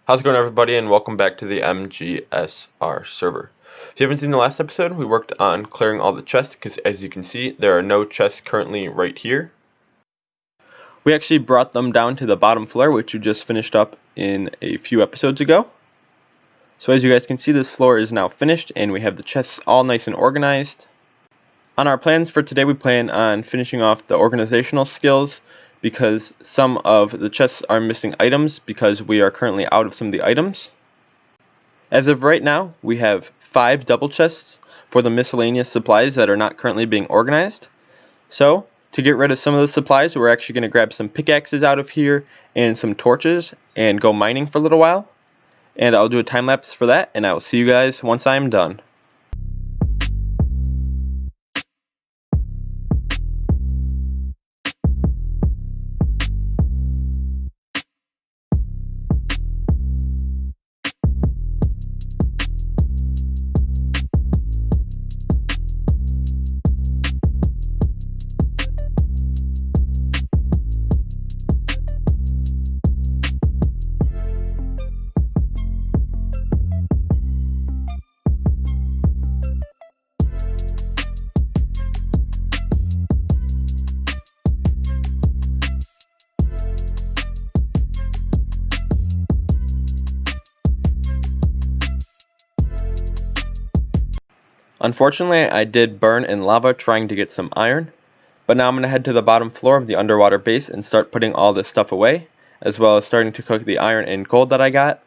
How's it going, everybody, and welcome back to the MGSR server. If you haven't seen the last episode, we worked on clearing all the chests because, as you can see, there are no chests currently right here. We actually brought them down to the bottom floor, which we just finished up in a few episodes ago. So as you guys can see, this floor is now finished and we have the chests all nice and organized. On our plans for today, we plan on finishing off the organizational skills because some of the chests are missing items because we are currently out of some of the items. As of right now, we have 5 double chests for the miscellaneous supplies that are not currently being organized. So, to get rid of some of the supplies, we're actually going to grab some pickaxes out of here and some torches and go mining for a little while. And I'll do a time lapse for that, and I will see you guys once I am done. Unfortunately, I did burn in lava trying to get some iron, but now I'm going to head to the bottom floor of the underwater base and start putting all this stuff away, as well as starting to cook the iron and gold that I got.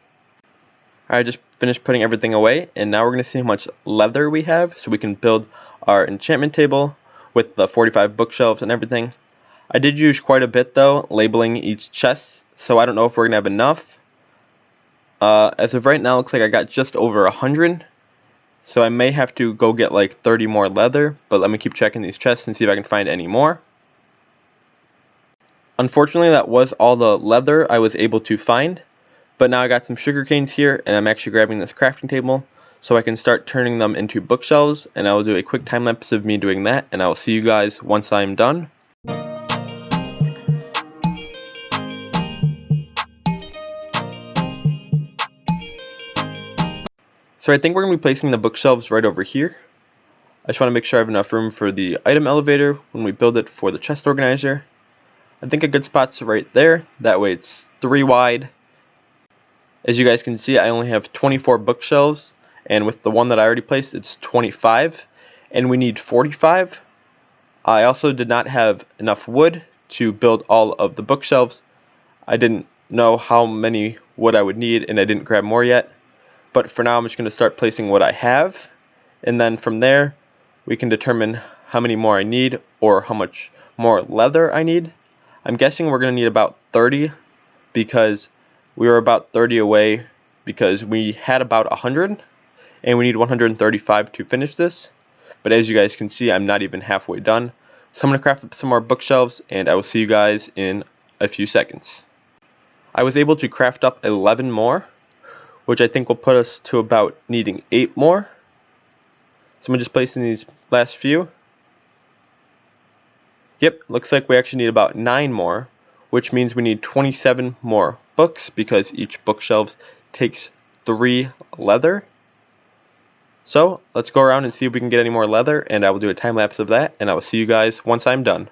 I just finished putting everything away, and now we're going to see how much leather we have so we can build our enchantment table with the 45 bookshelves and everything. I did use quite a bit though, labeling each chest, so I don't know if we're going to have enough. As of right now, it looks like I got just over 100. So I may have to go get like 30 more leather, but let me keep checking these chests and see if I can find any more. Unfortunately, that was all the leather I was able to find, but now I got some sugar canes here, and I'm actually grabbing this crafting table so I can start turning them into bookshelves, and I will do a quick time lapse of me doing that, and I will see you guys once I'm done. So I think we're going to be placing the bookshelves right over here. I just want to make sure I have enough room for the item elevator when we build it for the chest organizer. I think a good spot's right there. That way it's 3 wide. As you guys can see, I only have 24 bookshelves, and with the one that I already placed, it's 25, and we need 45. I also did not have enough wood to build all of the bookshelves. I didn't know how many wood I would need, and I didn't grab more yet. But for now, I'm just going to start placing what I have, and then from there, we can determine how many more I need or how much more leather I need. I'm guessing we're going to need about 30 because we were about 30 away because we had about 100, and we need 135 to finish this. But as you guys can see, I'm not even halfway done. So I'm going to craft up some more bookshelves, and I will see you guys in a few seconds. I was able to craft up 11 more, which I think will put us to about needing 8 more. So I'm just placing these last few. Yep, looks like we actually need about 9 more, which means we need 27 more books because each bookshelf takes 3 leather. So let's go around and see if we can get any more leather, and I will do a time lapse of that, and I will see you guys once I'm done.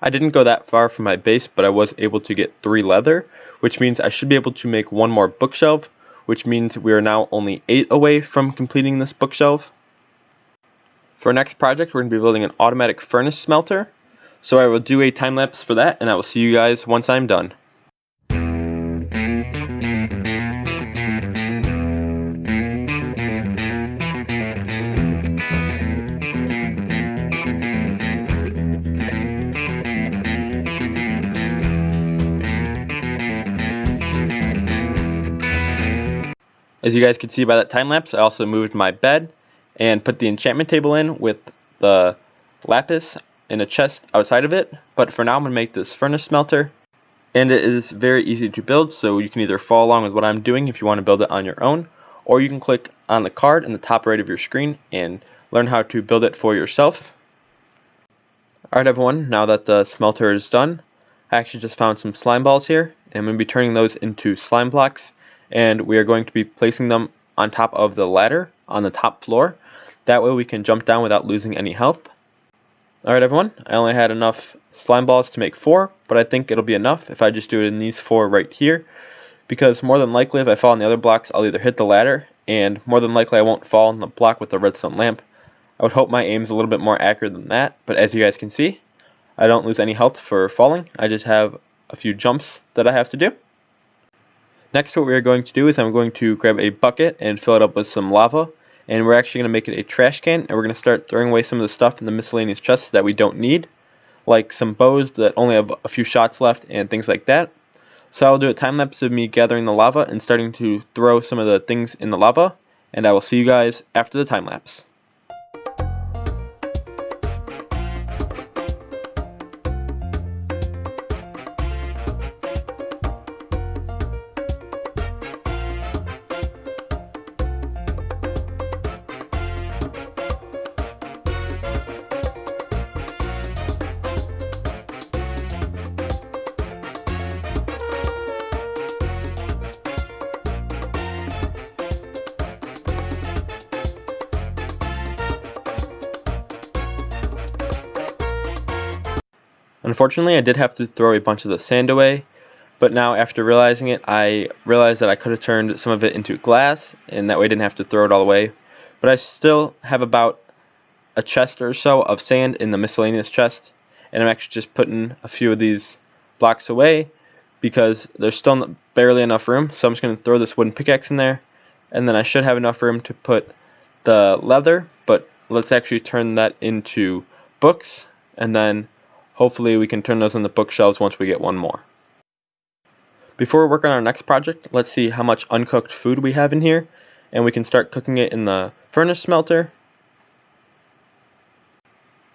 I didn't go that far from my base, but I was able to get 3 leather, which means I should be able to make 1 more bookshelf, which means we are now only 8 away from completing this bookshelf. For our next project, we're going to be building an automatic furnace smelter, so I will do a time lapse for that, and I will see you guys once I'm done. As you guys can see by that time lapse, I also moved my bed and put the enchantment table in with the lapis in a chest outside of it. But for now, I'm going to make this furnace smelter. And it is very easy to build, so you can either follow along with what I'm doing if you want to build it on your own, or you can click on the card in the top right of your screen and learn how to build it for yourself. Alright everyone, now that the smelter is done, I actually just found some slime balls here, and I'm going to be turning those into slime blocks, and we are going to be placing them on top of the ladder on the top floor. That way we can jump down without losing any health. Alright everyone, I only had enough slime balls to make 4, but I think it'll be enough if I just do it in these 4 right here, because more than likely if I fall on the other blocks I'll either hit the ladder, and more than likely I won't fall on the block with the redstone lamp. I would hope my aim's a little bit more accurate than that, but as you guys can see, I don't lose any health for falling. I just have a few jumps that I have to do. Next, what we are going to do is I'm going to grab a bucket and fill it up with some lava, and we're actually going to make it a trash can, and we're going to start throwing away some of the stuff in the miscellaneous chests that we don't need, like some bows that only have a few shots left and things like that. So I'll do a time lapse of me gathering the lava and starting to throw some of the things in the lava, and I will see you guys after the time lapse. Unfortunately, I did have to throw a bunch of the sand away, but now after realizing it, I realized that I could have turned some of it into glass, and that way I didn't have to throw it all away. But I still have about a chest or so of sand in the miscellaneous chest, and I'm actually just putting a few of these blocks away because there's still barely enough room, so I'm just going to throw this wooden pickaxe in there, and then I should have enough room to put the leather, but let's actually turn that into books, and then hopefully we can turn those on the bookshelves once we get one more. Before we work on our next project, let's see how much uncooked food we have in here, and we can start cooking it in the furnace smelter.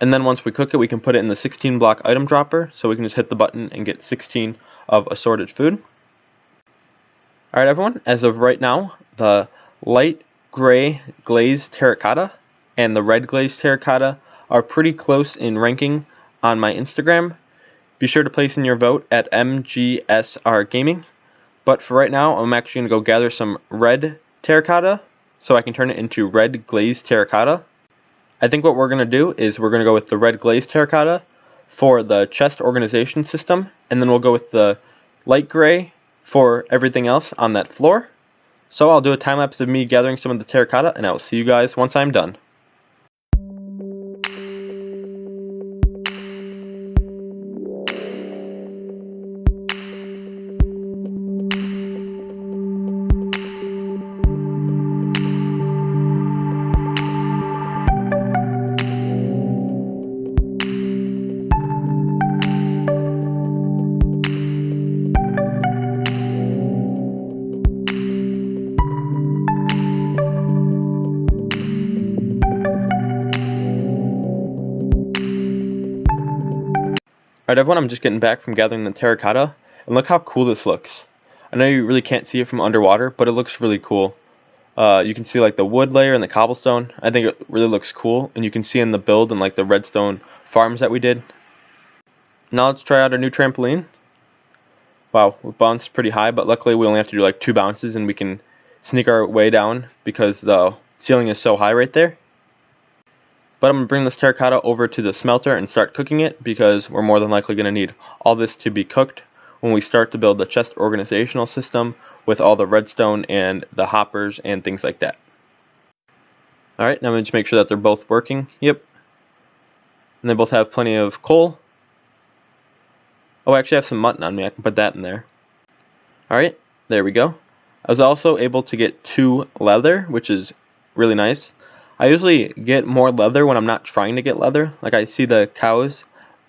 And then once we cook it, we can put it in the 16 block item dropper, so we can just hit the button and get 16 of assorted food. Alright everyone, as of right now, the light gray glazed terracotta and the red glazed terracotta are pretty close in ranking on my Instagram. Be sure to place in your vote at MGSR Gaming. But for right now, I'm actually going to go gather some red terracotta so I can turn it into red glazed terracotta. I think what we're going to do is we're going to go with the red glazed terracotta for the chest organization system, and then we'll go with the light gray for everything else on that floor. So I'll do a time lapse of me gathering some of the terracotta, and I will see you guys once I'm done. Alright everyone, I'm just getting back from gathering the terracotta, and look how cool this looks. I know you really can't see it from underwater, but it looks really cool. You can see like the wood layer and the cobblestone. I think it really looks cool, and you can see in the build and like the redstone farms that we did. Now let's try out our new trampoline. Wow, we bounced pretty high, but luckily we only have to do like 2 bounces and we can sneak our way down because the ceiling is so high right there. But I'm going to bring this terracotta over to the smelter and start cooking it because we're more than likely going to need all this to be cooked when we start to build the chest organizational system with all the redstone and the hoppers and things like that. Alright, now I'm going to just make sure that they're both working. Yep. And they both have plenty of coal. Oh, I actually have some mutton on me. I can put that in there. Alright, there we go. I was also able to get 2 leather, which is really nice. I usually get more leather when I'm not trying to get leather. Like I see the cows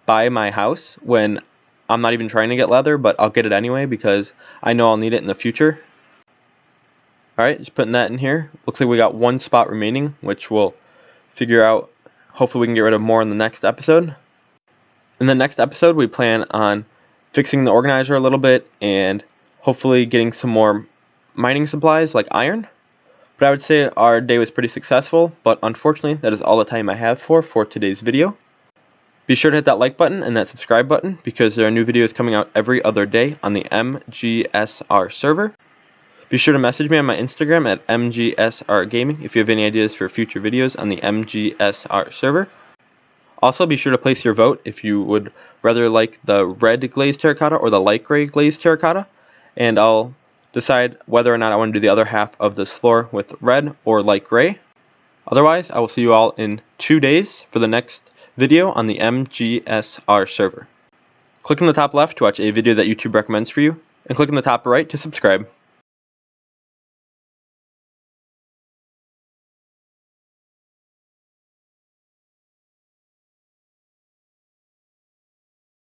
by my house when I'm not even trying to get leather, but I'll get it anyway because I know I'll need it in the future. Alright, just putting that in here. Looks like we got 1 spot remaining, which we'll figure out. Hopefully we can get rid of more in the next episode. In the next episode, we plan on fixing the organizer a little bit and hopefully getting some more mining supplies like iron. But I would say our day was pretty successful, but unfortunately that is all the time I have for today's video. Be sure to hit that like button and that subscribe button because there are new videos coming out every other day on the MGSR server. Be sure to message me on my Instagram at MGSR Gaming if you have any ideas for future videos on the MGSR server. Also, be sure to place your vote if you would rather like the red glazed terracotta or the light gray glazed terracotta, and I'll decide whether or not I want to do the other half of this floor with red or light gray. Otherwise, I will see you all in 2 days for the next video on the MGSR server. Click in the top left to watch a video that YouTube recommends for you, and click in the top right to subscribe.